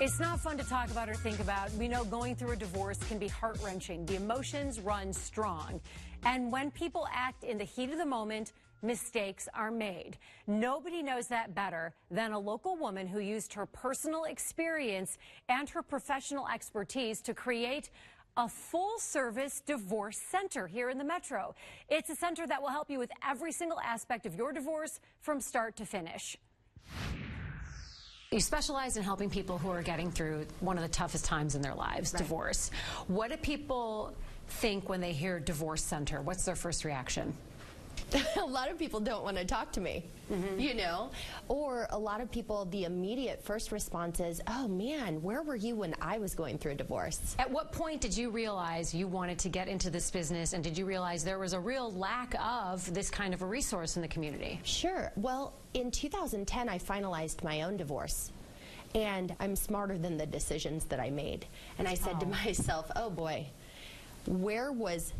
It's not fun to talk about or think about. We know going through a divorce can be heart-wrenching. The emotions run strong. And when people act in the heat of the moment, mistakes are made. Nobody knows that better than a local woman who used her personal experience and her professional expertise to create a full-service divorce center here in the Metro. It's a center that will help you with every single aspect of your divorce from start to finish. You specialize in helping people who are getting through one of the toughest times in their lives, right. Divorce. What do people think when they hear divorce center? What's their first reaction? A lot of people don't want to talk to me, you know, or a lot of people, the immediate first response is, oh man, where were you when I was going through a divorce? At what point did you realize you wanted to get into this business, and did you realize there was a real lack of this kind of a resource in the community? Sure. Well, in 2010, I finalized my own divorce. And I'm smarter than the decisions that I made. And I said to myself, oh boy, where was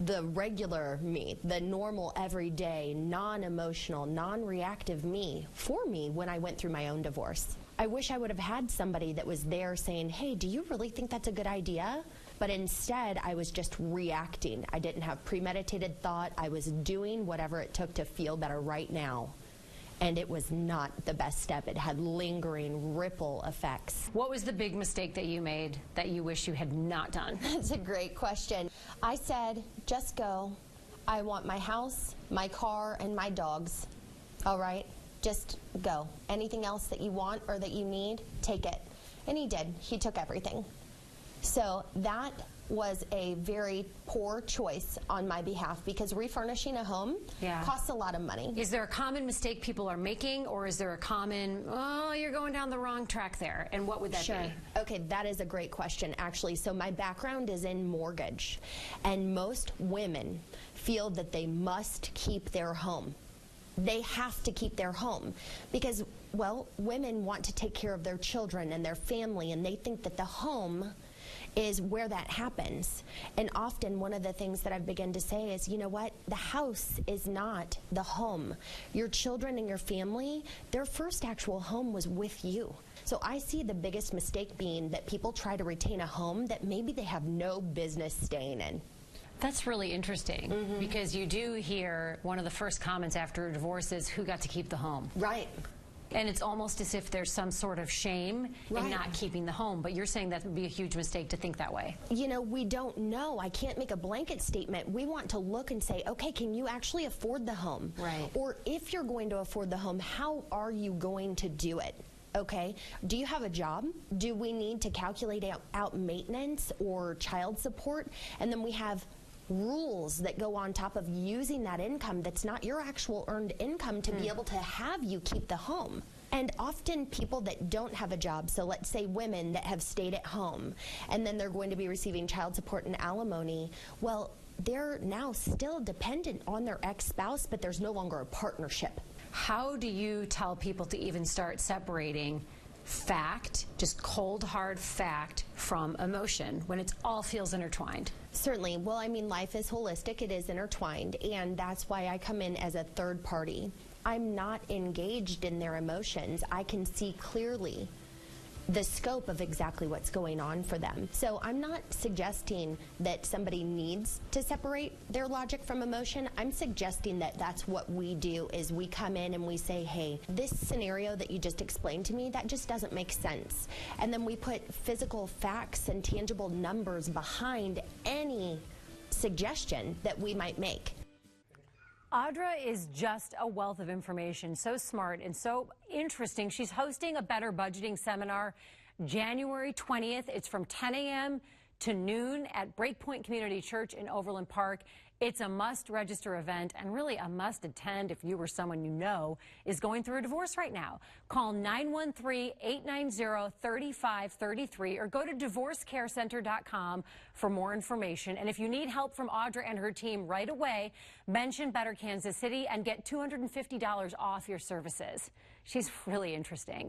the regular me, the normal, everyday, non-emotional, non-reactive me for me when I went through my own divorce? I wish I would have had somebody that was there saying, hey, do you really think that's a good idea? But instead, I was just reacting. I didn't have premeditated thought. I was doing whatever it took to feel better right now. And it was not the best step. It had lingering ripple effects. What was the big mistake that you made that you wish you had not done? That's a great question. I said, just go. I want my house, my car, and my dogs. All right? Just go. Anything else that you want or that you need, take it. And he did. He took everything. So that was a very poor choice on my behalf, because refurnishing a home costs a lot of money. Is there a common mistake people are making, or is there a common, oh, you're going down the wrong track there? And what would that be? Okay, that is a great question, actually. So my background is in mortgage, and most women feel that they must keep their home. They have to keep their home because, well, women want to take care of their children and their family, and they think that the home is where that happens. And often one of the things that I've begun to say is, you know what, the house is not the home. Your children and your family, their first actual home was with you. So I see the biggest mistake being that people try to retain a home that maybe they have no business staying in. That's really interesting, because you do hear one of the first comments after a divorce is, who got to keep the home? Right. And it's almost as if there's some sort of shame in not keeping the home. But you're saying that would be a huge mistake to think that way. You know, we don't know. I can't make a blanket statement. We want to look and say, okay, can you actually afford the home? Right. Or if you're going to afford the home, how are you going to do it? Okay, do you have a job? Do we need to calculate out maintenance or child support? And then we have rules that go on top of using that income that's not your actual earned income to be able to have you keep the home. And often people that don't have a job, so let's say women that have stayed at home and then they're going to be receiving child support and alimony, well, they're now still dependent on their ex-spouse, but there's no longer a partnership. How do you tell people to even start separating fact, just cold hard fact, from emotion when it all feels intertwined? Certainly. Well, I mean, life is holistic. It is intertwined, and that's why I come in as a third party. I'm not engaged in their emotions. I can see clearly the scope of exactly what's going on for them. So I'm not suggesting that somebody needs to separate their logic from emotion. I'm suggesting that that's what we do, is we come in and we say, hey, this scenario that you just explained to me, that just doesn't make sense. And then we put physical facts and tangible numbers behind any suggestion that we might make. Audra is just a wealth of information, so smart and so interesting. She's hosting a better budgeting seminar January 20th. It's from 10 a.m. to noon at Breakpoint Community Church in Overland Park. It's a must-register event and really a must-attend if you or someone you know is going through a divorce right now. Call 913-890-3533 or go to divorcecarecenter.com for more information. And if you need help from Audra and her team right away, mention Better Kansas City and get $250 off your services. She's really interesting.